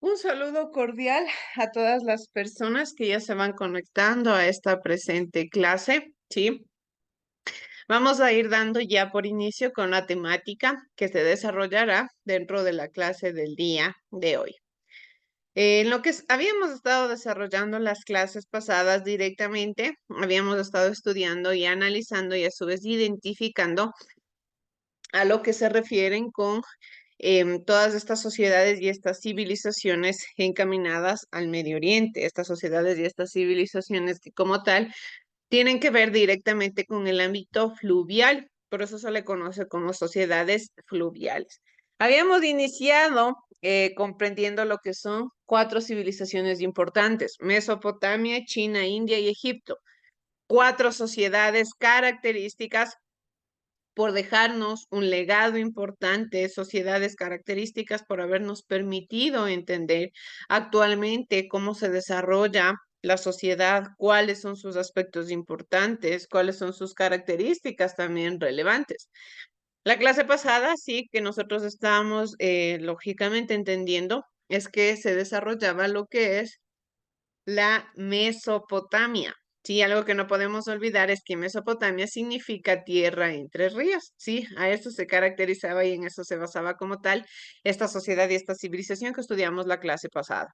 Un saludo cordial a todas las personas que ya se van conectando a esta presente clase, ¿sí? Vamos a ir dando ya por inicio con la temática que se desarrollará dentro de la clase del día de hoy. En lo que habíamos estado desarrollando las clases pasadas directamente, habíamos estado estudiando y analizando y a su vez identificando a lo que se refieren con todas estas sociedades y estas civilizaciones encaminadas al Medio Oriente, estas sociedades y estas civilizaciones que como tal tienen que ver directamente con el ámbito fluvial, por eso se le conoce como sociedades fluviales. Habíamos iniciado comprendiendo lo que son cuatro civilizaciones importantes: Mesopotamia, China, India y Egipto. Cuatro sociedades características por dejarnos un legado importante, sociedades características por habernos permitido entender actualmente cómo se desarrolla la sociedad, cuáles son sus aspectos importantes, cuáles son sus características también relevantes. La clase pasada, sí, que nosotros estábamos lógicamente entendiendo, es que se desarrollaba lo que es la Mesopotamia. Sí, algo que no podemos olvidar es que Mesopotamia significa tierra entre ríos. Sí, a eso se caracterizaba y en eso se basaba como tal esta sociedad y esta civilización que estudiamos la clase pasada.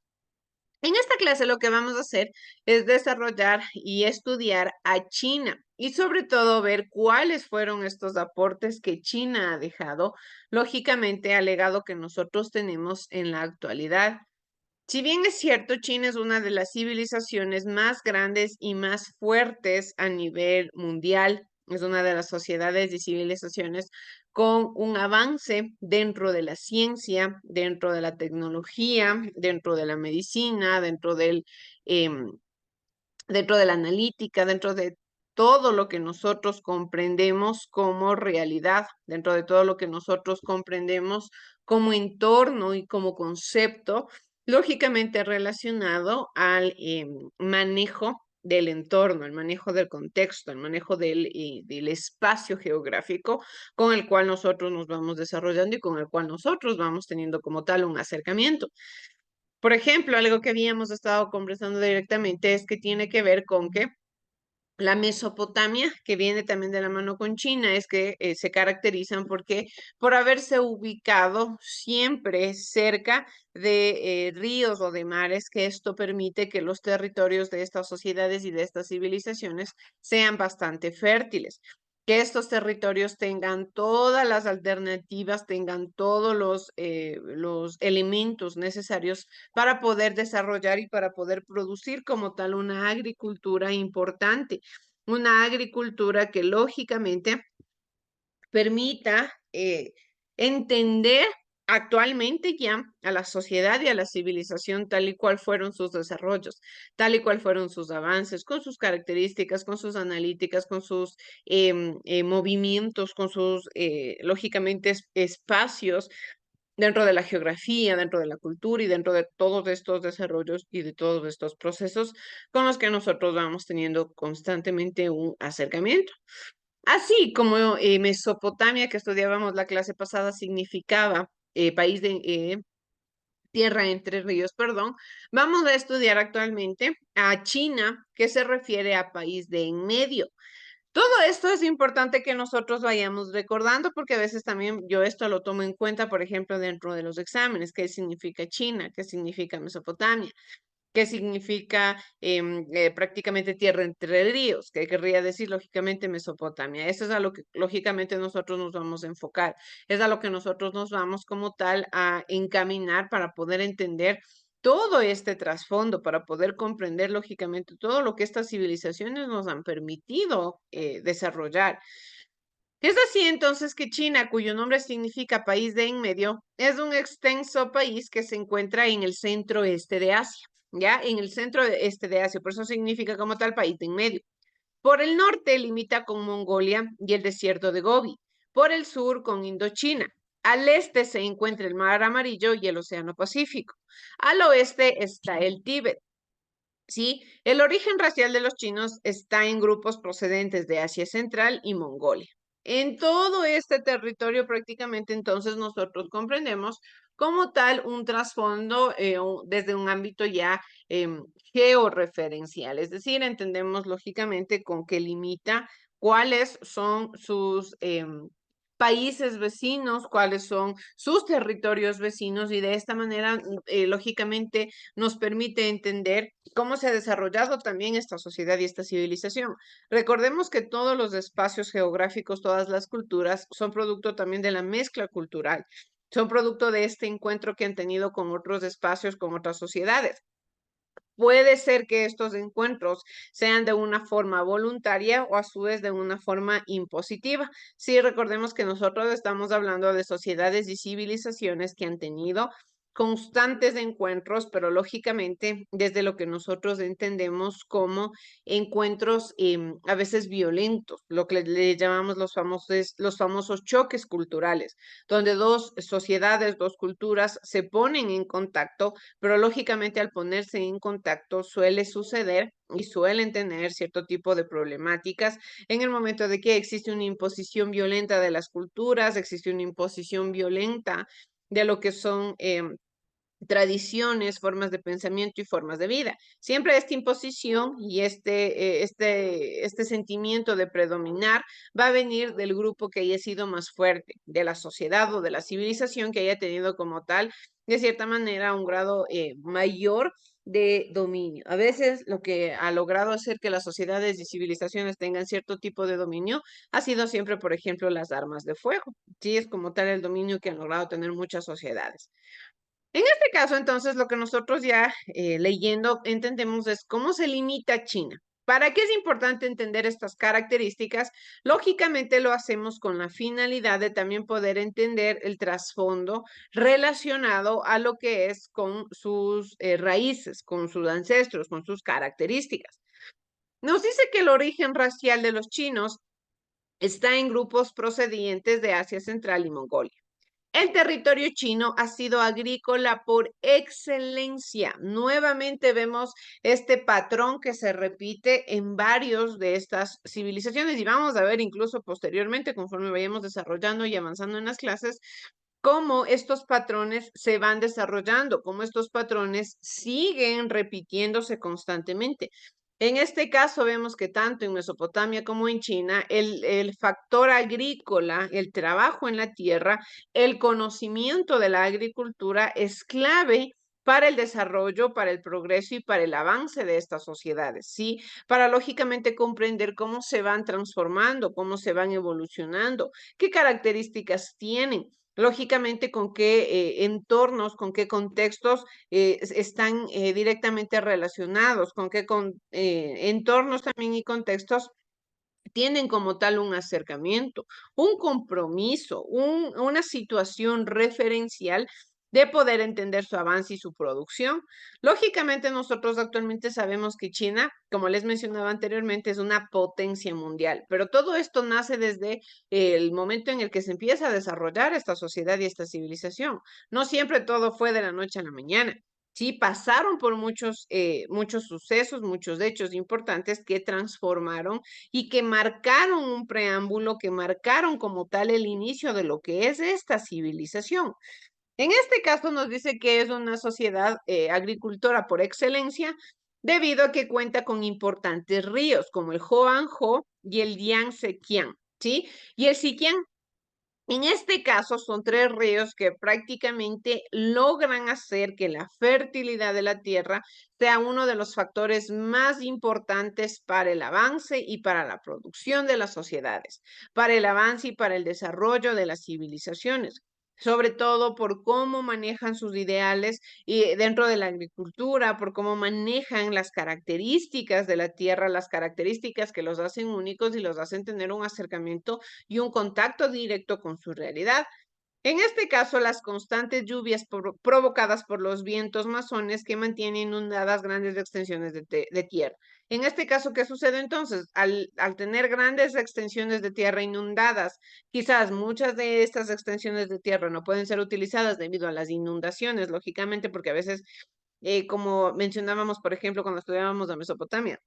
En esta clase lo que vamos a hacer es desarrollar y estudiar a China y sobre todo ver cuáles fueron estos aportes que China ha dejado, lógicamente al legado que nosotros tenemos en la actualidad. Si bien es cierto, China es una de las civilizaciones más grandes y más fuertes a nivel mundial, es una de las sociedades y civilizaciones con un avance dentro de la ciencia, dentro de la tecnología, dentro de la medicina, dentro de la analítica, dentro de todo lo que nosotros comprendemos como realidad, dentro de todo lo que nosotros comprendemos como entorno y como concepto, lógicamente relacionado al manejo del entorno, el manejo del contexto, el manejo del espacio geográfico con el cual nosotros nos vamos desarrollando y con el cual nosotros vamos teniendo como tal un acercamiento. Por ejemplo, algo que habíamos estado conversando directamente es que tiene que ver con que la Mesopotamia, que viene también de la mano con China, es que se caracterizan porque por haberse ubicado siempre cerca de ríos o de mares, que esto permite que los territorios de estas sociedades y de estas civilizaciones sean bastante fértiles, que estos territorios tengan todas las alternativas, tengan todos los elementos necesarios para poder desarrollar y para poder producir como tal una agricultura importante, una agricultura que lógicamente permita entender actualmente ya a la sociedad y a la civilización tal y cual fueron sus desarrollos, tal y cual fueron sus avances, con sus características, con sus analíticas, con sus movimientos, con sus, lógicamente, espacios dentro de la geografía, dentro de la cultura y dentro de todos estos desarrollos y de todos estos procesos con los que nosotros vamos teniendo constantemente un acercamiento. Así como Mesopotamia, que estudiábamos la clase pasada, significaba país de tierra entre ríos, perdón, vamos a estudiar actualmente a China, que se refiere a país de en medio. Todo esto es importante que nosotros vayamos recordando porque a veces también yo esto lo tomo en cuenta, por ejemplo, dentro de los exámenes: qué significa China, qué significa Mesopotamia, qué significa prácticamente tierra entre ríos, que querría decir lógicamente Mesopotamia. Eso es a lo que lógicamente nosotros nos vamos a enfocar, es a lo que nosotros nos vamos como tal a encaminar para poder entender todo este trasfondo, para poder comprender lógicamente todo lo que estas civilizaciones nos han permitido desarrollar. Es así entonces que China, cuyo nombre significa país de en medio, es un extenso país que se encuentra en el centro este de Asia, ¿ya? En el centro este de Asia, por eso significa como tal país de en medio. Por el norte limita con Mongolia y el desierto de Gobi, por el sur con Indochina. Al este se encuentra el Mar Amarillo y el Océano Pacífico. Al oeste está el Tíbet. ¿Sí? El origen racial de los chinos está en grupos procedentes de Asia Central y Mongolia. En todo este territorio prácticamente entonces nosotros comprendemos como tal un trasfondo desde un ámbito ya georreferencial, es decir, entendemos lógicamente con qué limita, cuáles son sus países vecinos, cuáles son sus territorios vecinos y de esta manera, lógicamente, nos permite entender cómo se ha desarrollado también esta sociedad y esta civilización. Recordemos que todos los espacios geográficos, todas las culturas, son producto también de la mezcla cultural, son producto de este encuentro que han tenido con otros espacios, con otras sociedades. Puede ser que estos encuentros sean de una forma voluntaria o a su vez de una forma impositiva. Sí, recordemos que nosotros estamos hablando de sociedades y civilizaciones que han tenido constantes encuentros, pero lógicamente desde lo que nosotros entendemos como encuentros a veces violentos, lo que le llamamos los famosos choques culturales, donde dos sociedades, dos culturas se ponen en contacto, pero lógicamente al ponerse en contacto suele suceder y suelen tener cierto tipo de problemáticas en el momento de que existe una imposición violenta de las culturas, existe una imposición violenta de lo que son tradiciones, formas de pensamiento y formas de vida. Siempre esta imposición y este sentimiento de predominar va a venir del grupo que haya sido más fuerte, de la sociedad o de la civilización que haya tenido como tal, de cierta manera, un grado mayor de dominio. A veces lo que ha logrado hacer que las sociedades y civilizaciones tengan cierto tipo de dominio ha sido siempre, por ejemplo, las armas de fuego. Sí, es como tal el dominio que han logrado tener muchas sociedades. En este caso, entonces, lo que nosotros ya leyendo entendemos es cómo se limita China. ¿Para qué es importante entender estas características? Lógicamente lo hacemos con la finalidad de también poder entender el trasfondo relacionado a lo que es con sus raíces, con sus ancestros, con sus características. Nos dice que el origen racial de los chinos está en grupos procedientes de Asia Central y Mongolia. El territorio chino ha sido agrícola por excelencia. Nuevamente vemos este patrón que se repite en varios de estas civilizaciones y vamos a ver incluso posteriormente, conforme vayamos desarrollando y avanzando en las clases, cómo estos patrones se van desarrollando, cómo estos patrones siguen repitiéndose constantemente. En este caso vemos que tanto en Mesopotamia como en China, el factor agrícola, el trabajo en la tierra, el conocimiento de la agricultura es clave para el desarrollo, para el progreso y para el avance de estas sociedades, ¿sí? Para lógicamente comprender cómo se van transformando, cómo se van evolucionando, qué características tienen. Lógicamente, con qué entornos, con qué contextos están directamente relacionados, con qué entornos también y contextos tienen como tal un acercamiento, un compromiso, una situación referencial de poder entender su avance y su producción. Lógicamente, nosotros actualmente sabemos que China, como les mencionaba anteriormente, es una potencia mundial, pero todo esto nace desde el momento en el que se empieza a desarrollar esta sociedad y esta civilización. No siempre todo fue de la noche a la mañana. Sí, pasaron por muchos sucesos, muchos hechos importantes que transformaron y que marcaron un preámbulo, que marcaron como tal el inicio de lo que es esta civilización. En este caso nos dice que es una sociedad agricultora por excelencia, debido a que cuenta con importantes ríos como el Hoangho y el Yangtze-Kiang, ¿sí? Y el Siquiang en este caso son tres ríos que prácticamente logran hacer que la fertilidad de la tierra sea uno de los factores más importantes para el avance y para la producción de las sociedades, para el avance y para el desarrollo de las civilizaciones, sobre todo por cómo manejan sus ideales y dentro de la agricultura, por cómo manejan las características de la tierra, las características que los hacen únicos y los hacen tener un acercamiento y un contacto directo con su realidad. En este caso, las constantes lluvias provocadas por los vientos masones que mantienen inundadas grandes extensiones de tierra. En este caso, ¿qué sucede entonces? Al tener grandes extensiones de tierra inundadas, quizás muchas de estas extensiones de tierra no pueden ser utilizadas debido a las inundaciones, lógicamente, porque a veces, como mencionábamos, por ejemplo, cuando estudiábamos la Mesopotamia,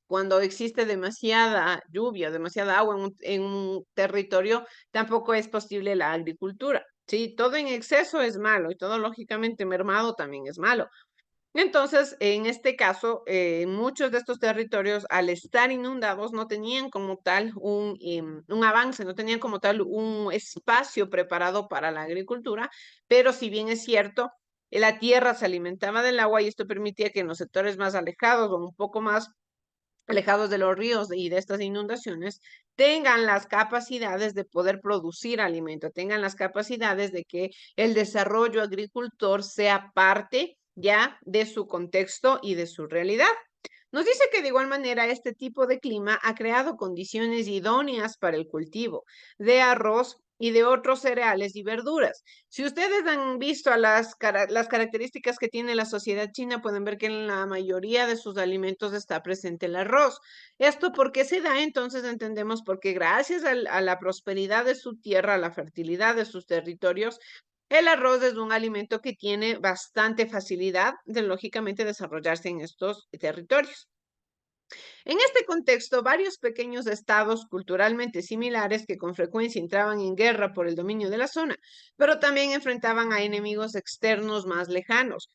cuando existe demasiada lluvia, demasiada agua en un territorio, tampoco es posible la agricultura. Sí, todo en exceso es malo y todo lógicamente mermado también es malo. Entonces, en este caso, muchos de estos territorios, al estar inundados, no tenían como tal un avance, no tenían como tal un espacio preparado para la agricultura, pero si bien es cierto, la tierra se alimentaba del agua y esto permitía que en los sectores más alejados o un poco más alejados de los ríos y de estas inundaciones, tengan las capacidades de poder producir alimento, tengan las capacidades de que el desarrollo agricultor sea parte ya de su contexto y de su realidad. Nos dice que de igual manera este tipo de clima ha creado condiciones idóneas para el cultivo de arroz y de otros cereales y verduras. Si ustedes han visto a las características que tiene la sociedad china, pueden ver que en la mayoría de sus alimentos está presente el arroz. ¿Esto por qué se da? Entonces entendemos porque gracias a la prosperidad de su tierra, a la fertilidad de sus territorios, el arroz es un alimento que tiene bastante facilidad de, lógicamente, desarrollarse en estos territorios. En este contexto, varios pequeños estados culturalmente similares que con frecuencia entraban en guerra por el dominio de la zona, pero también enfrentaban a enemigos externos más lejanos.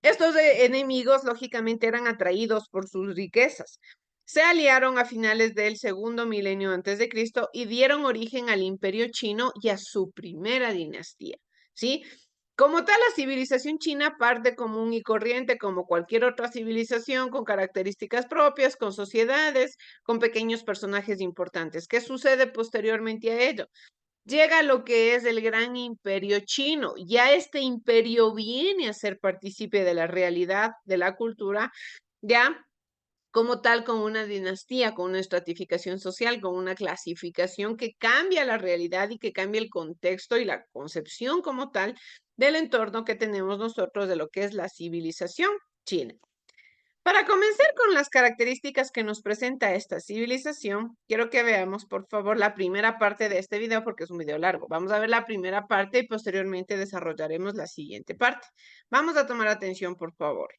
Estos enemigos, lógicamente, eran atraídos por sus riquezas. Se aliaron a finales del segundo milenio antes de Cristo y dieron origen al Imperio Chino y a su primera dinastía, ¿sí? Como tal, la civilización china parte común y corriente como cualquier otra civilización con características propias, con sociedades, con pequeños personajes importantes. ¿Qué sucede posteriormente a ello? Llega lo que es el gran imperio chino. Ya este imperio viene a ser partícipe de la realidad, de la cultura, ya como tal, con una dinastía, con una estratificación social, con una clasificación que cambia la realidad y que cambia el contexto y la concepción como tal del entorno que tenemos nosotros de lo que es la civilización china. Para comenzar con las características que nos presenta esta civilización, quiero que veamos, por favor, la primera parte de este video porque es un video largo. Vamos a ver la primera parte y posteriormente desarrollaremos la siguiente parte. Vamos a tomar atención, por favor.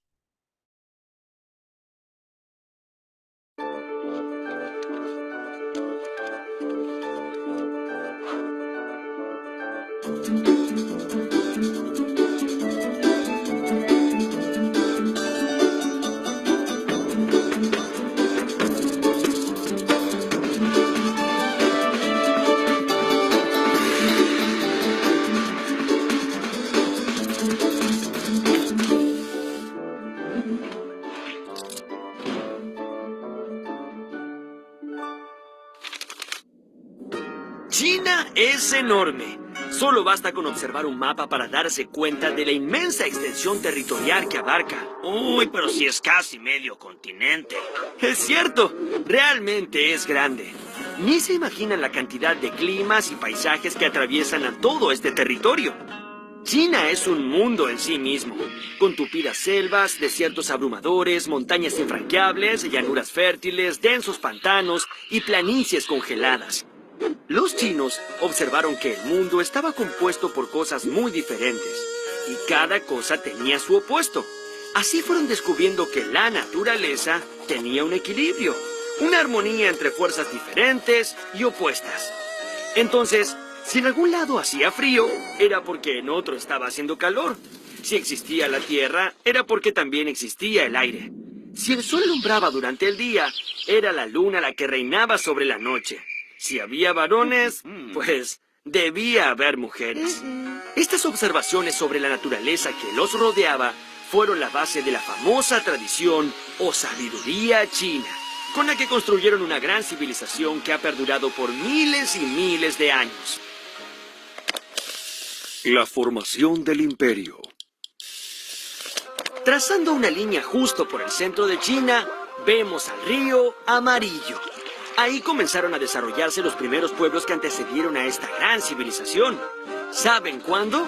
China es enorme. Solo basta con observar un mapa para darse cuenta de la inmensa extensión territorial que abarca. Uy, pero si es casi medio continente. Es cierto, realmente es grande. Ni se imaginan la cantidad de climas y paisajes que atraviesan a todo este territorio. China es un mundo en sí mismo, con tupidas selvas, desiertos abrumadores, montañas infranqueables, llanuras fértiles, densos pantanos y planicies congeladas. Los chinos observaron que el mundo estaba compuesto por cosas muy diferentes, y cada cosa tenía su opuesto. Así fueron descubriendo que la naturaleza tenía un equilibrio, una armonía entre fuerzas diferentes y opuestas. Entonces, si en algún lado hacía frío, era porque en otro estaba haciendo calor. Si existía la tierra, era porque también existía el aire. Si el sol alumbraba durante el día, era la luna la que reinaba sobre la noche. Si había varones, pues debía haber mujeres. Estas observaciones sobre la naturaleza que los rodeaba fueron la base de la famosa tradición o sabiduría china, con la que construyeron una gran civilización que ha perdurado por miles y miles de años. La formación del imperio. Trazando una línea justo por el centro de China, vemos al río Amarillo. Ahí comenzaron a desarrollarse los primeros pueblos que antecedieron a esta gran civilización. ¿Saben cuándo?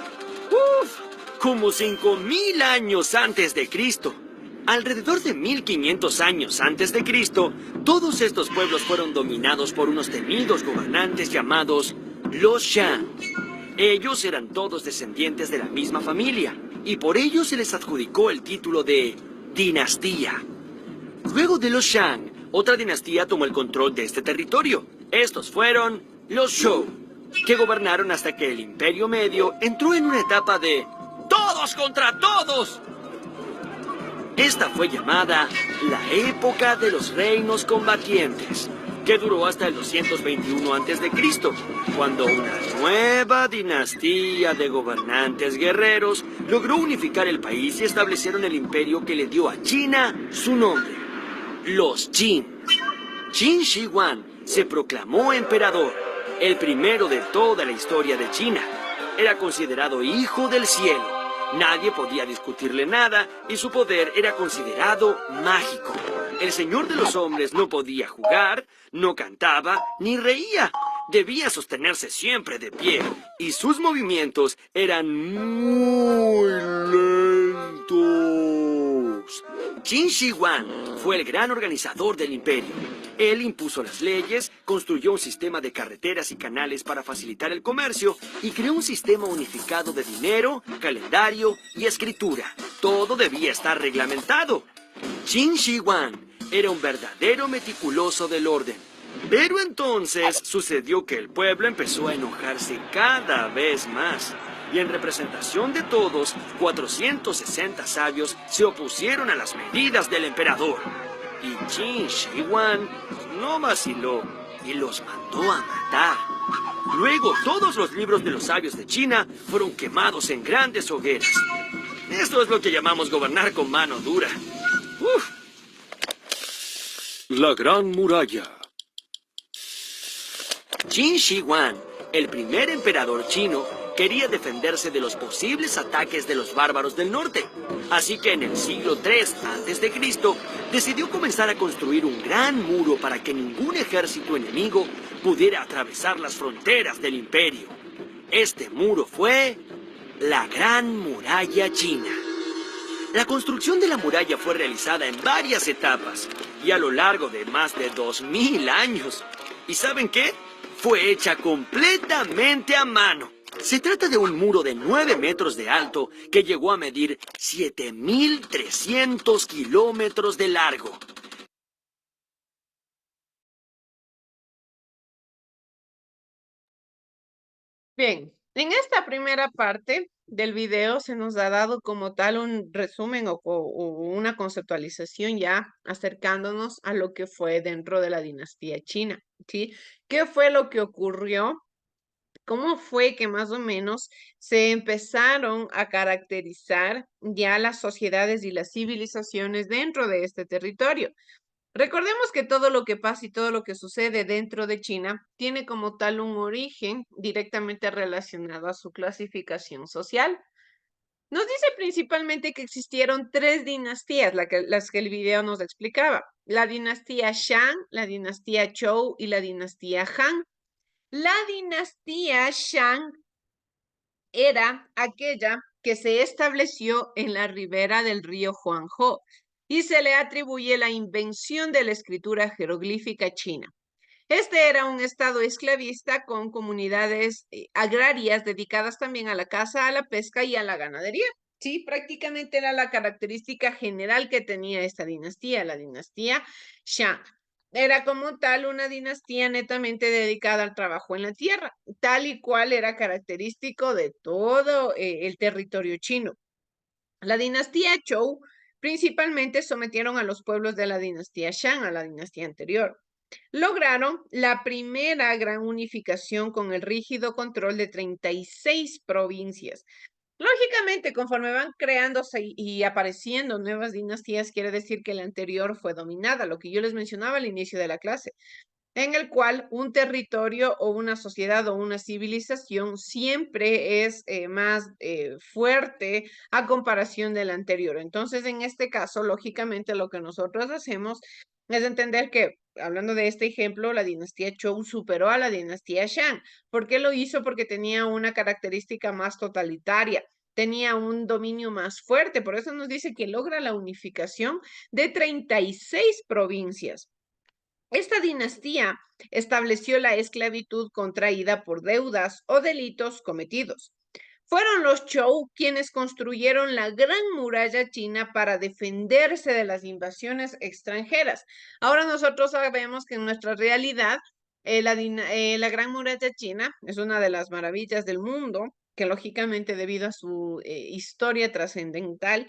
Como 5000 años antes de Cristo. Alrededor de 1500 años antes de Cristo, todos estos pueblos fueron dominados por unos temidos gobernantes llamados los Shan. Ellos eran todos descendientes de la misma familia, y por ello se les adjudicó el título de dinastía. Luego de los Shang, otra dinastía tomó el control de este territorio. Estos fueron los Zhou, que gobernaron hasta que el Imperio Medio entró en una etapa de ¡todos contra todos! Esta fue llamada la época de los reinos combatientes, que duró hasta el 221 a.C., cuando una nueva dinastía de gobernantes guerreros logró unificar el país y establecieron el imperio que le dio a China su nombre, los Qin. Qin Shi Huang se proclamó emperador, el primero de toda la historia de China. Era considerado hijo del cielo. Nadie podía discutirle nada y su poder era considerado mágico. El señor de los hombres no podía jugar, no cantaba, ni reía. Debía sostenerse siempre de pie y sus movimientos eran muy lentos. Qin Shi Huang fue el gran organizador del imperio. Él impuso las leyes, construyó un sistema de carreteras y canales para facilitar el comercio y creó un sistema unificado de dinero, calendario y escritura. Todo debía estar reglamentado. Qin Shi Huang era un verdadero meticuloso del orden. Pero entonces sucedió que el pueblo empezó a enojarse cada vez más. Y en representación de todos, 460 sabios se opusieron a las medidas del emperador. Y Qin Shi Huang no vaciló y los mandó a matar. Luego, todos los libros de los sabios de China fueron quemados en grandes hogueras. Esto es lo que llamamos gobernar con mano dura. ¡Uf! La Gran Muralla. Qin Shi Huang, el primer emperador chino, quería defenderse de los posibles ataques de los bárbaros del norte. Así que en el siglo III a.C. decidió comenzar a construir un gran muro para que ningún ejército enemigo pudiera atravesar las fronteras del imperio. Este muro fue la Gran Muralla China. La construcción de la muralla fue realizada en varias etapas y a lo largo de más de 2000 años. ¿Y saben qué? Fue hecha completamente a mano. Se trata de un muro de 9 metros de alto que llegó a medir 7.300 kilómetros de largo. Bien, en esta primera parte del video se nos ha dado como tal un resumen o una conceptualización ya acercándonos a lo que fue dentro de la dinastía china, ¿sí? ¿Qué fue lo que ocurrió? ¿Cómo fue que más o menos se empezaron a caracterizar ya las sociedades y las civilizaciones dentro de este territorio? Recordemos que todo lo que pasa y todo lo que sucede dentro de China tiene como tal un origen directamente relacionado a su clasificación social. Nos dice principalmente que existieron tres dinastías, las que el video nos explicaba. La dinastía Shang, la dinastía Zhou y la dinastía Han. La dinastía Shang era aquella que se estableció en la ribera del río Huanghe y se le atribuye la invención de la escritura jeroglífica china. Este era un estado esclavista con comunidades agrarias dedicadas también a la caza, a la pesca y a la ganadería. Sí, prácticamente era la característica general que tenía esta dinastía, la dinastía Shang. Era como tal una dinastía netamente dedicada al trabajo en la tierra, tal y cual era característico de todo el territorio chino. La dinastía Zhou principalmente sometieron a los pueblos de la dinastía Shang, a la dinastía anterior. Lograron la primera gran unificación con el rígido control de 36 provincias. Lógicamente, conforme van creándose y apareciendo nuevas dinastías, quiere decir que la anterior fue dominada, lo que yo les mencionaba al inicio de la clase, en el cual un territorio o una sociedad o una civilización siempre es más fuerte a comparación de la anterior. Entonces, en este caso, lógicamente, lo que nosotros hacemos es entender que, hablando de este ejemplo, la dinastía Zhou superó a la dinastía Shang. ¿Por qué lo hizo? Porque tenía una característica más totalitaria, tenía un dominio más fuerte. Por eso nos dice que logra la unificación de 36 provincias. Esta dinastía estableció la esclavitud contraída por deudas o delitos cometidos. Fueron los Zhou quienes construyeron la Gran Muralla China para defenderse de las invasiones extranjeras. Ahora nosotros sabemos que en nuestra realidad la Gran Muralla China es una de las maravillas del mundo, que lógicamente debido a su historia trascendental,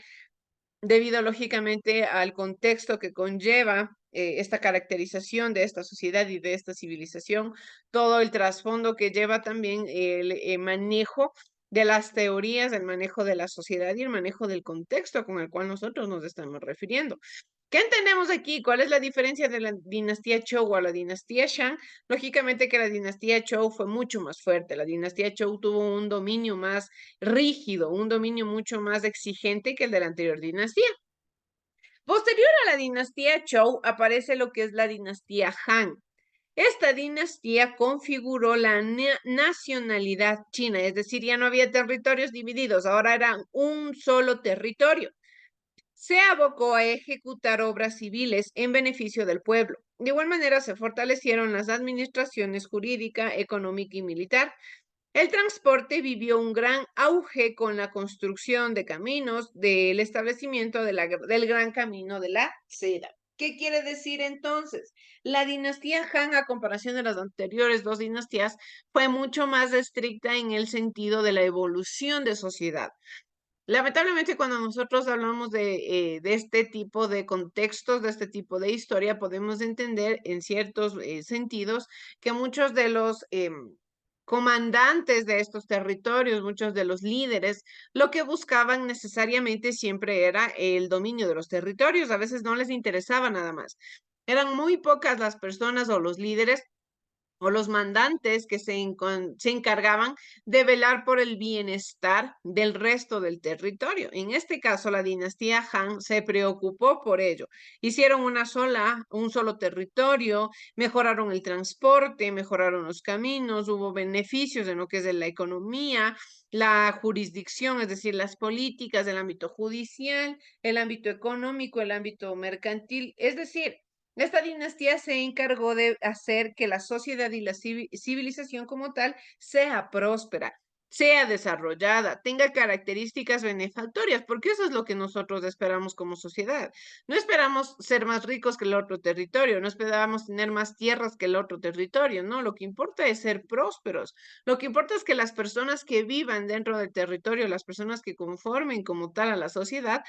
debido lógicamente al contexto que conlleva esta caracterización de esta sociedad y de esta civilización, todo el trasfondo que lleva también el manejo de las teorías, el manejo de la sociedad y el manejo del contexto con el cual nosotros nos estamos refiriendo. ¿Qué entendemos aquí? ¿Cuál es la diferencia de la dinastía Zhou a la dinastía Shang? Lógicamente que la dinastía Zhou fue mucho más fuerte. La dinastía Zhou tuvo un dominio más rígido, un dominio mucho más exigente que el de la anterior dinastía. Posterior a la dinastía Zhou aparece lo que es la dinastía Han. Esta dinastía configuró la nacionalidad china, es decir, ya no había territorios divididos, ahora era un solo territorio. Se abocó a ejecutar obras civiles en beneficio del pueblo. De igual manera, se fortalecieron las administraciones jurídica, económica y militar. El transporte vivió un gran auge con la construcción de caminos, del establecimiento del Gran Camino de la Seda. ¿Qué quiere decir entonces? La dinastía Han, a comparación de las anteriores dos dinastías, fue mucho más estricta en el sentido de la evolución de sociedad. Lamentablemente, cuando nosotros hablamos de este tipo de contextos, de este tipo de historia, podemos entender en ciertos sentidos que muchos de los comandantes de estos territorios, muchos de los líderes, lo que buscaban necesariamente siempre era el dominio de los territorios. A veces no les interesaba nada más. Eran muy pocas las personas o los líderes o los mandantes que se encargaban de velar por el bienestar del resto del territorio. En este caso, la dinastía Han se preocupó por ello. Hicieron un solo territorio, mejoraron el transporte, mejoraron los caminos, hubo beneficios en lo que es de la economía, la jurisdicción, es decir, las políticas del ámbito judicial, el ámbito económico, el ámbito mercantil, es decir, esta dinastía se encargó de hacer que la sociedad y la civilización como tal sea próspera, sea desarrollada, tenga características benefactorias, porque eso es lo que nosotros esperamos como sociedad. No esperamos ser más ricos que el otro territorio, no esperamos tener más tierras que el otro territorio, no, lo que importa es ser prósperos. Lo que importa es que las personas que vivan dentro del territorio, las personas que conformen como tal a la sociedad,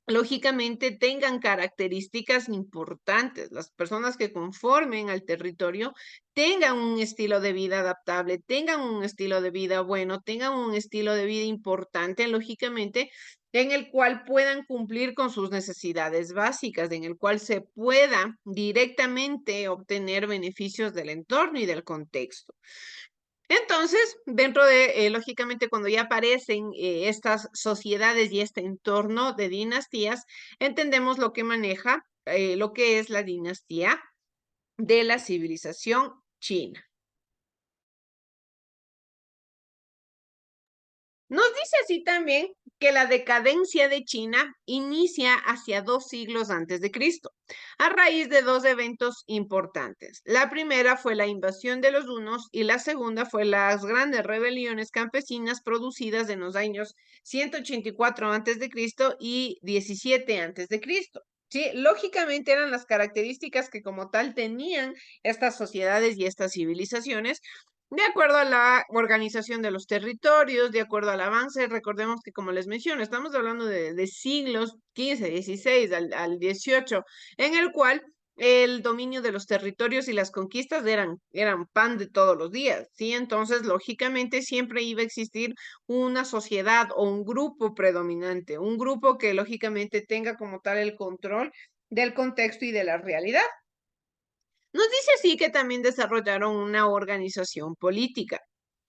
lógicamente tengan características importantes. Las personas que conformen al territorio tengan un estilo de vida adaptable, tengan un estilo de vida bueno, tengan un estilo de vida importante, lógicamente, en el cual puedan cumplir con sus necesidades básicas, en el cual se pueda directamente obtener beneficios del entorno y del contexto. Entonces, dentro de, lógicamente, cuando ya aparecen estas sociedades y este entorno de dinastías, entendemos lo que maneja, lo que es la dinastía de la civilización china. Nos dice así también que la decadencia de China inicia hacia 2 siglos antes de Cristo, a raíz de dos eventos importantes. La primera fue la invasión de los hunos y la segunda fue las grandes rebeliones campesinas producidas en los años 184 antes de Cristo y 17 antes de Cristo. Sí, lógicamente eran las características que como tal tenían estas sociedades y estas civilizaciones de acuerdo a la organización de los territorios, de acuerdo al avance. Recordemos que, como les menciono, estamos hablando de siglos 15, 16 al 18, en el cual el dominio de los territorios y las conquistas eran pan de todos los días, ¿sí? Entonces, lógicamente, siempre iba a existir una sociedad o un grupo predominante, un grupo que lógicamente tenga como tal el control del contexto y de la realidad. Nos dice así que también desarrollaron una organización política.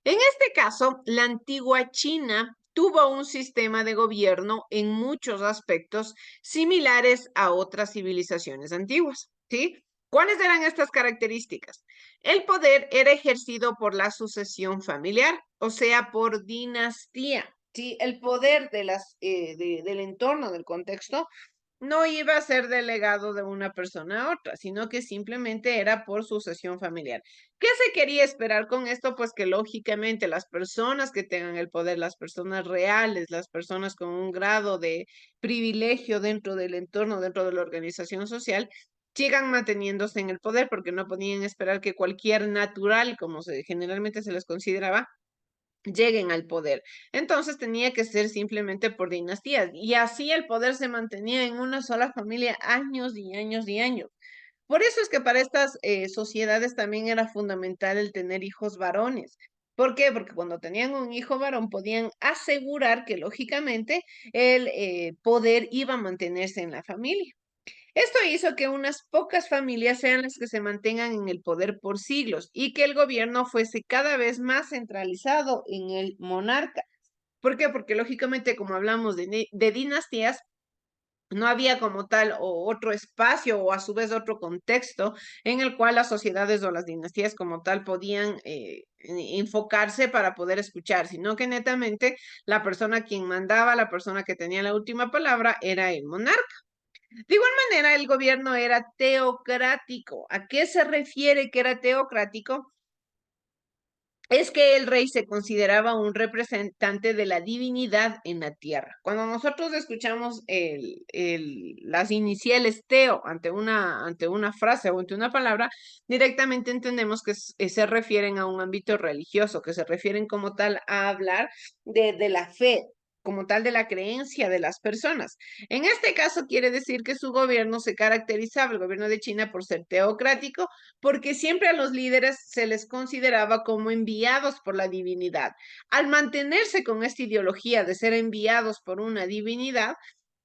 En este caso, la antigua China tuvo un sistema de gobierno en muchos aspectos similares a otras civilizaciones antiguas, ¿sí? ¿Cuáles eran estas características? El poder era ejercido por la sucesión familiar, o sea, por dinastía, ¿sí? El poder del entorno, del contexto, no iba a ser delegado de una persona a otra, sino que simplemente era por sucesión familiar. ¿Qué se quería esperar con esto? Pues que lógicamente las personas que tengan el poder, las personas reales, las personas con un grado de privilegio dentro del entorno, dentro de la organización social, sigan manteniéndose en el poder, porque no podían esperar que cualquier natural, como generalmente se les consideraba, lleguen al poder. Entonces tenía que ser simplemente por dinastías. Y así el poder se mantenía en una sola familia años y años y años. Por eso es que para estas sociedades también era fundamental el tener hijos varones. ¿Por qué? Porque cuando tenían un hijo varón podían asegurar que lógicamente el poder iba a mantenerse en la familia. Esto hizo que unas pocas familias sean las que se mantengan en el poder por siglos y que el gobierno fuese cada vez más centralizado en el monarca. ¿Por qué? Porque lógicamente, como hablamos de dinastías, no había como tal o otro espacio o a su vez otro contexto en el cual las sociedades o las dinastías como tal podían enfocarse para poder escuchar, sino que netamente la persona quien mandaba, la persona que tenía la última palabra era el monarca. De igual manera, el gobierno era teocrático. ¿A qué se refiere que era teocrático? Es que el rey se consideraba un representante de la divinidad en la tierra. Cuando nosotros escuchamos las iniciales teo ante una frase o ante una palabra, directamente entendemos que se refieren a un ámbito religioso, que se refieren como tal a hablar de la fe, como tal de la creencia de las personas. En este caso quiere decir que su gobierno se caracterizaba, el gobierno de China, por ser teocrático, porque siempre a los líderes se les consideraba como enviados por la divinidad. Al mantenerse con esta ideología de ser enviados por una divinidad,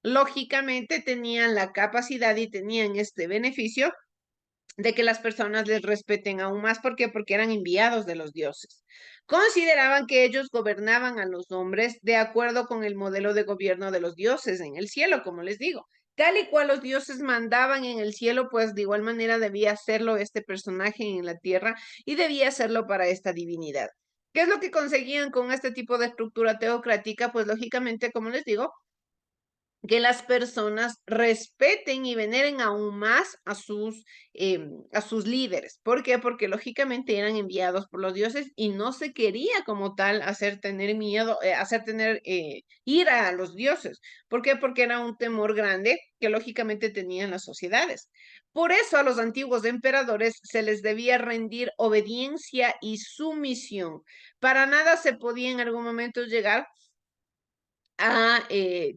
lógicamente tenían la capacidad y tenían este beneficio de que las personas les respeten aún más. ¿Por qué? Porque eran enviados de los dioses. Consideraban que ellos gobernaban a los hombres de acuerdo con el modelo de gobierno de los dioses en el cielo, como les digo. Tal y cual los dioses mandaban en el cielo, pues de igual manera debía hacerlo este personaje en la tierra y debía hacerlo para esta divinidad. ¿Qué es lo que conseguían con este tipo de estructura teocrática? Pues lógicamente, como les digo, que las personas respeten y veneren aún más a sus líderes. ¿Por qué? Porque lógicamente eran enviados por los dioses y no se quería como tal hacer tener miedo, hacer tener ira a los dioses. ¿Por qué? Porque era un temor grande que lógicamente tenían las sociedades. Por eso a los antiguos emperadores se les debía rendir obediencia y sumisión. Para nada se podía en algún momento llegar a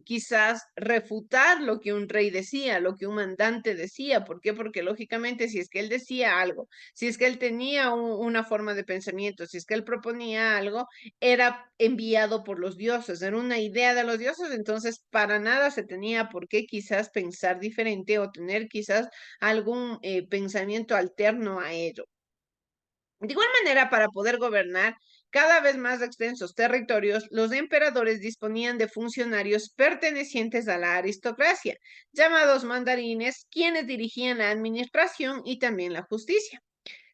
quizás refutar lo que un rey decía, lo que un mandante decía. ¿Por qué? Porque lógicamente si es que él decía algo, si es que él tenía una forma de pensamiento, si es que él proponía algo, era enviado por los dioses, era una idea de los dioses, entonces para nada se tenía por qué quizás pensar diferente o tener quizás algún pensamiento alterno a ello. De igual manera, para poder gobernar cada vez más extensos territorios, los emperadores disponían de funcionarios pertenecientes a la aristocracia, llamados mandarines, quienes dirigían la administración y también la justicia.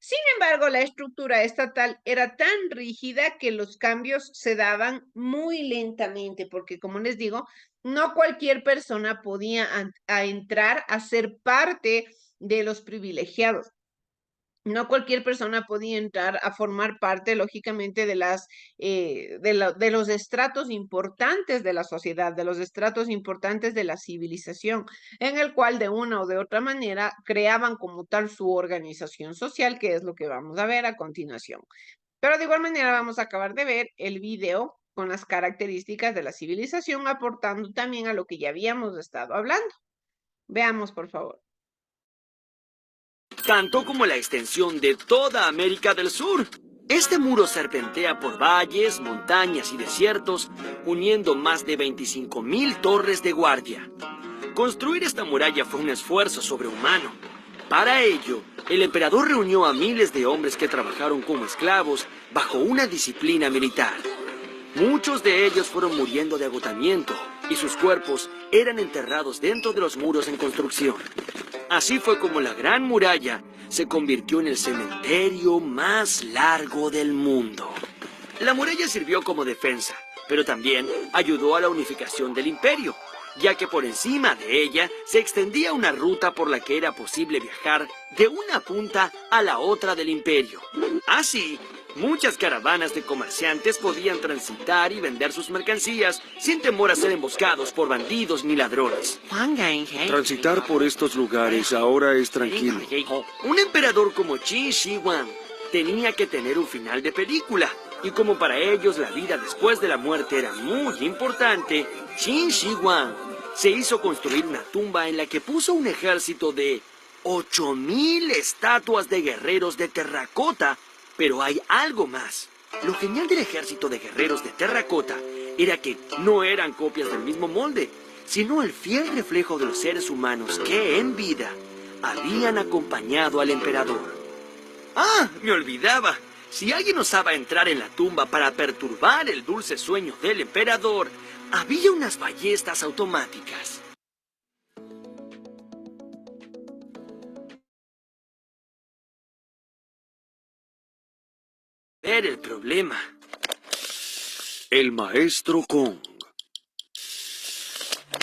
Sin embargo, la estructura estatal era tan rígida que los cambios se daban muy lentamente, porque como les digo, no cualquier persona podía entrar a ser parte de los privilegiados. No cualquier persona podía entrar a formar parte, lógicamente, de los estratos importantes de la sociedad, de los estratos importantes de la civilización, en el cual de una o de otra manera creaban como tal su organización social, que es lo que vamos a ver a continuación. Pero de igual manera vamos a acabar de ver el video con las características de la civilización, aportando también a lo que ya habíamos estado hablando. Veamos, por favor. Tanto como la extensión de toda América del Sur. Este muro serpentea por valles, montañas y desiertos, uniendo más de 25.000 torres de guardia. Construir esta muralla fue un esfuerzo sobrehumano. Para ello, el emperador reunió a miles de hombres que trabajaron como esclavos bajo una disciplina militar. Muchos de ellos fueron muriendo de agotamiento y sus cuerpos eran enterrados dentro de los muros en construcción. Así fue como la Gran Muralla se convirtió en el cementerio más largo del mundo. La muralla sirvió como defensa, pero también ayudó a la unificación del imperio. ya que por encima de ella se extendía una ruta por la que era posible viajar de una punta a la otra del imperio. Así, muchas caravanas de comerciantes podían transitar y vender sus mercancías sin temor a ser emboscados por bandidos ni ladrones. Transitar por estos lugares ahora es tranquilo. Un emperador como Qin Shi Huang tenía que tener un final de película. Y como para ellos la vida después de la muerte era muy importante, Qin Shi Huang se hizo construir una tumba en la que puso un ejército de 8,000 estatuas de guerreros de terracota. Pero hay algo más. Lo genial del ejército de guerreros de terracota era que no eran copias del mismo molde, sino el fiel reflejo de los seres humanos que en vida habían acompañado al emperador. ¡Ah! Me olvidaba. Si alguien osaba entrar en la tumba para perturbar el dulce sueño del emperador, había unas ballestas automáticas. Era el problema. El maestro Kong.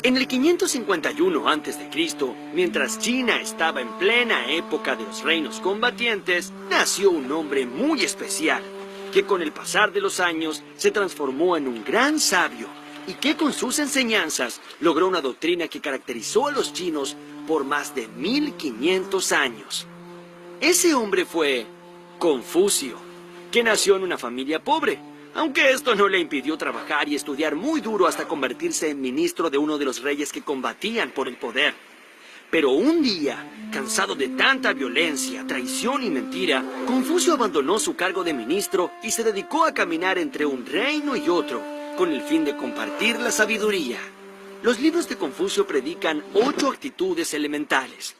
En el 551 a.C., mientras China estaba en plena época de los reinos combatientes, nació un hombre muy especial, que con el pasar de los años se transformó en un gran sabio y que con sus enseñanzas logró una doctrina que caracterizó a los chinos por más de 1500 años. Ese hombre fue Confucio, que nació en una familia pobre, aunque esto no le impidió trabajar y estudiar muy duro hasta convertirse en ministro de uno de los reyes que combatían por el poder. Pero un día, cansado de tanta violencia, traición y mentira, Confucio abandonó su cargo de ministro y se dedicó a caminar entre un reino y otro, con el fin de compartir la sabiduría. Los libros de Confucio predican 8 actitudes elementales: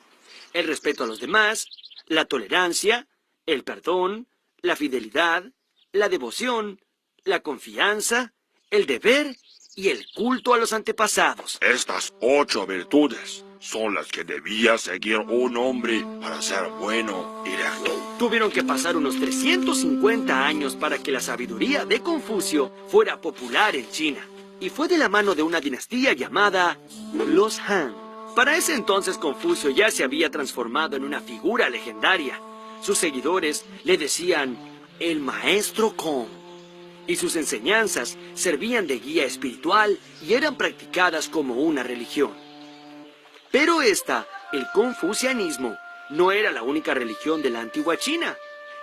el respeto a los demás, la tolerancia, el perdón, la fidelidad, la devoción, la confianza, el deber y el culto a los antepasados. Estas 8 virtudes son las que debía seguir un hombre para ser bueno y recto. Tuvieron que pasar unos 350 años para que la sabiduría de Confucio fuera popular en China. Y fue de la mano de una dinastía llamada los Han. Para ese entonces Confucio ya se había transformado en una figura legendaria. Sus seguidores le decían el maestro Kong. Y sus enseñanzas servían de guía espiritual y eran practicadas como una religión. Pero el confucianismo, no era la única religión de la antigua China.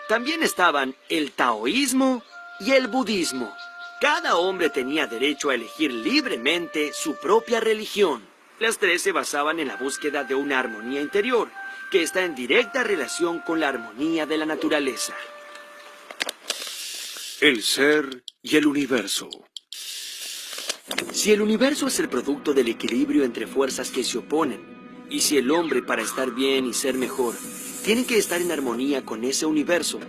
También estaban el taoísmo y el budismo. Cada hombre tenía derecho a elegir libremente su propia religión. Las 3 se basaban en la búsqueda de una armonía interior, que está en directa relación con la armonía de la naturaleza. El ser y el universo. Si el universo es el producto del equilibrio entre fuerzas que se oponen, y si el hombre, para estar bien y ser mejor, tiene que estar en armonía con ese universo,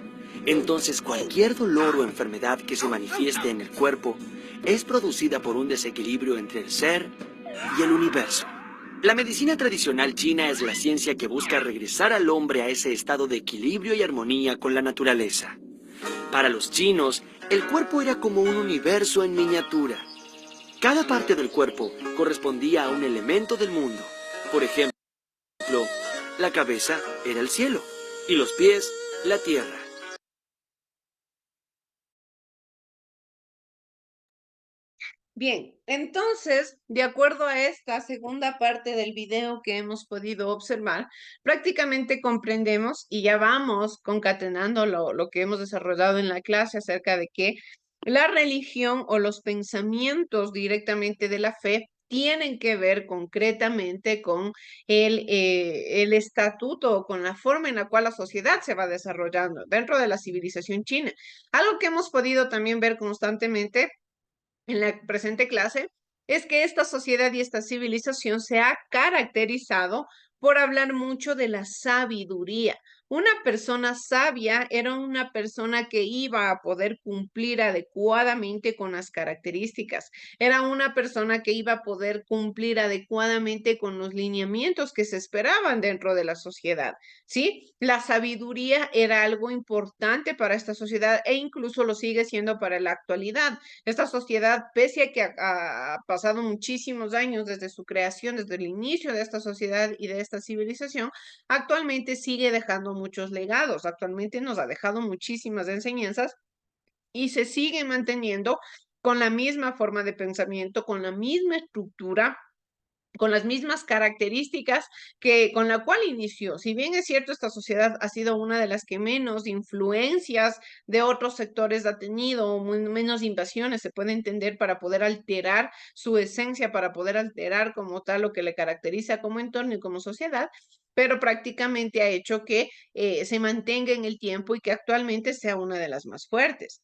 entonces cualquier dolor o enfermedad que se manifieste en el cuerpo es producida por un desequilibrio entre el ser y el universo. La medicina tradicional china es la ciencia que busca regresar al hombre a ese estado de equilibrio y armonía con la naturaleza. Para los chinos, el cuerpo era como un universo en miniatura. Cada parte del cuerpo correspondía a un elemento del mundo. Por ejemplo, la cabeza era el cielo y los pies la tierra. Bien, entonces, de acuerdo a esta segunda parte del video que hemos podido observar, prácticamente comprendemos y ya vamos concatenando lo que hemos desarrollado en la clase acerca de que la religión o los pensamientos directamente de la fe tienen que ver concretamente con el estatuto o con la forma en la cual la sociedad se va desarrollando dentro de la civilización china. Algo que hemos podido también ver constantemente en la presente clase es que esta sociedad y esta civilización se ha caracterizado por hablar mucho de la sabiduría, Una persona sabia era una persona que iba a poder cumplir adecuadamente con las características. Era una persona que iba a poder cumplir adecuadamente con los lineamientos que se esperaban dentro de la sociedad, ¿sí? La sabiduría era algo importante para esta sociedad e incluso lo sigue siendo para la actualidad. Esta sociedad, pese a que ha pasado muchísimos años desde su creación, desde el inicio de esta sociedad y de esta civilización, actualmente sigue dejando muchos legados, actualmente nos ha dejado muchísimas enseñanzas y se sigue manteniendo con la misma forma de pensamiento, con la misma estructura, con las mismas características que con la cual inició. Si bien es cierto, esta sociedad ha sido una de las que menos influencias de otros sectores ha tenido, o menos invasiones se puede entender para poder alterar su esencia, para poder alterar como tal lo que le caracteriza como entorno y como sociedad, pero prácticamente ha hecho que se mantenga en el tiempo y que actualmente sea una de las más fuertes.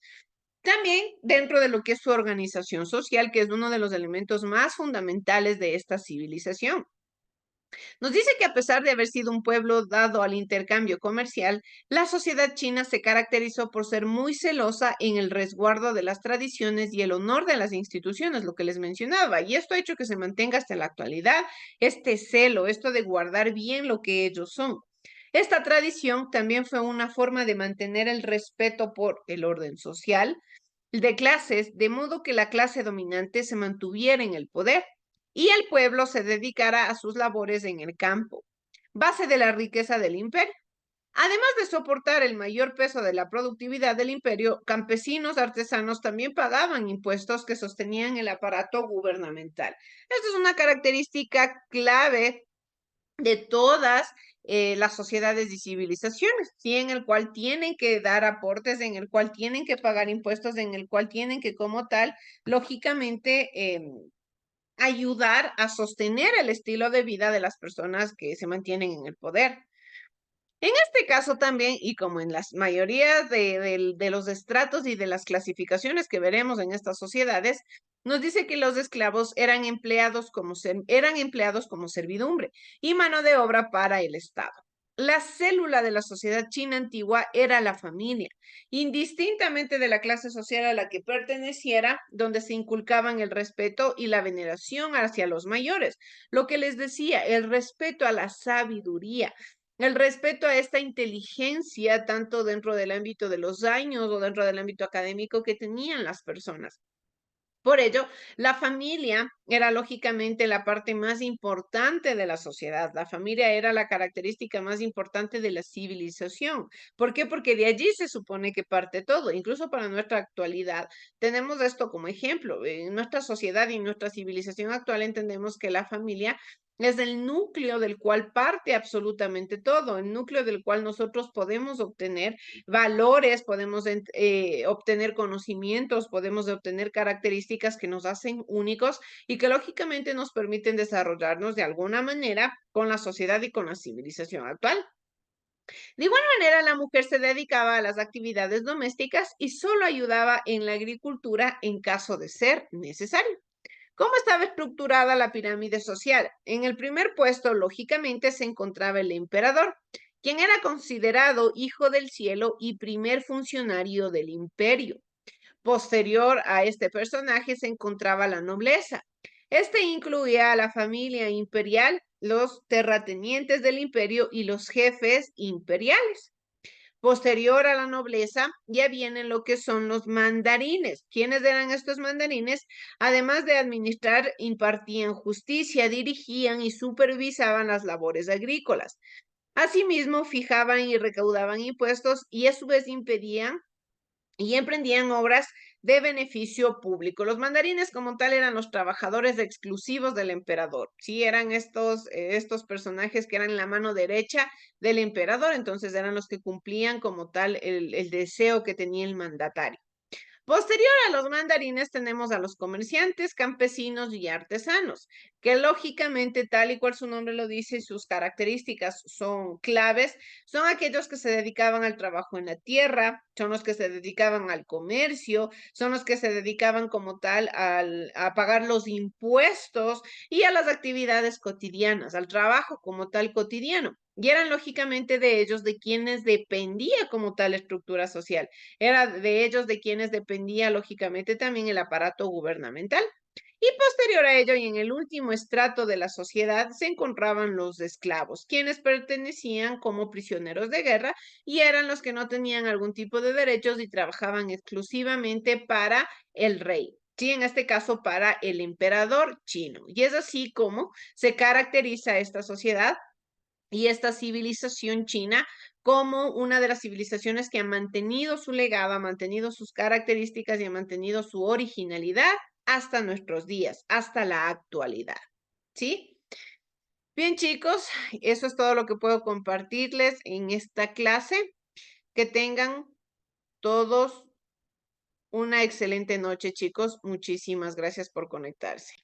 También dentro de lo que es su organización social, que es uno de los elementos más fundamentales de esta civilización. Nos dice que a pesar de haber sido un pueblo dado al intercambio comercial, la sociedad china se caracterizó por ser muy celosa en el resguardo de las tradiciones y el honor de las instituciones, lo que les mencionaba, y esto ha hecho que se mantenga hasta la actualidad este celo, esto de guardar bien lo que ellos son. Esta tradición también fue una forma de mantener el respeto por el orden social, de clases, de modo que la clase dominante se mantuviera en el poder y el pueblo se dedicara a sus labores en el campo, base de la riqueza del imperio. Además de soportar el mayor peso de la productividad del imperio, campesinos artesanos también pagaban impuestos que sostenían el aparato gubernamental. Esta es una característica clave de todas las sociedades y civilizaciones, ¿sí? En el cual tienen que dar aportes, en el cual tienen que pagar impuestos, en el cual tienen que como tal, lógicamente, ayudar a sostener el estilo de vida de las personas que se mantienen en el poder. En este caso también, y como en las mayorías de los estratos y de las clasificaciones que veremos en estas sociedades, nos dice que los esclavos eran empleados como servidumbre y mano de obra para el Estado. La célula de la sociedad china antigua era la familia, indistintamente de la clase social a la que perteneciera, donde se inculcaban el respeto y la veneración hacia los mayores. Lo que les decía, el respeto a la sabiduría, el respeto a esta inteligencia, tanto dentro del ámbito de los años o dentro del ámbito académico que tenían las personas. Por ello, la familia era lógicamente la parte más importante de la sociedad. La familia era la característica más importante de la civilización. ¿Por qué? Porque de allí se supone que parte todo. Incluso para nuestra actualidad, tenemos esto como ejemplo. En nuestra sociedad y en nuestra civilización actual entendemos que la familia es el núcleo del cual parte absolutamente todo, el núcleo del cual nosotros podemos obtener valores, podemos obtener conocimientos, podemos obtener características que nos hacen únicos y que lógicamente nos permiten desarrollarnos de alguna manera con la sociedad y con la civilización actual. De igual manera, la mujer se dedicaba a las actividades domésticas y solo ayudaba en la agricultura en caso de ser necesario. ¿Cómo estaba estructurada la pirámide social? En el primer puesto, lógicamente, se encontraba el emperador, quien era considerado hijo del cielo y primer funcionario del imperio. Posterior a este personaje se encontraba la nobleza. Este incluía a la familia imperial, los terratenientes del imperio y los jefes imperiales. Posterior a la nobleza, ya vienen lo que son los mandarines. ¿Quiénes eran estos mandarines? Además de administrar, impartían justicia, dirigían y supervisaban las labores agrícolas. Asimismo, fijaban y recaudaban impuestos y a su vez impedían y emprendían obras de beneficio público. Los mandarines como tal eran los trabajadores exclusivos del emperador, sí, eran estos personajes que eran la mano derecha del emperador, entonces eran los que cumplían como tal el deseo que tenía el mandatario. Posterior a los mandarines tenemos a los comerciantes, campesinos y artesanos, que lógicamente, tal y cual su nombre lo dice, sus características son claves, son aquellos que se dedicaban al trabajo en la tierra, son los que se dedicaban al comercio, son los que se dedicaban como tal a pagar los impuestos y a las actividades cotidianas, al trabajo como tal cotidiano. Y eran lógicamente de ellos de quienes dependía como tal estructura social. Era de ellos de quienes dependía lógicamente también el aparato gubernamental. Y posterior a ello, y en el último estrato de la sociedad, se encontraban los esclavos, quienes pertenecían como prisioneros de guerra y eran los que no tenían algún tipo de derechos y trabajaban exclusivamente para el rey. Sí, en este caso para el emperador chino. Y es así como se caracteriza esta sociedad y esta civilización china como una de las civilizaciones que ha mantenido su legado, ha mantenido sus características y ha mantenido su originalidad hasta nuestros días, hasta la actualidad. ¿Sí? Bien, chicos, eso es todo lo que puedo compartirles en esta clase. Que tengan todos una excelente noche, chicos. Muchísimas gracias por conectarse.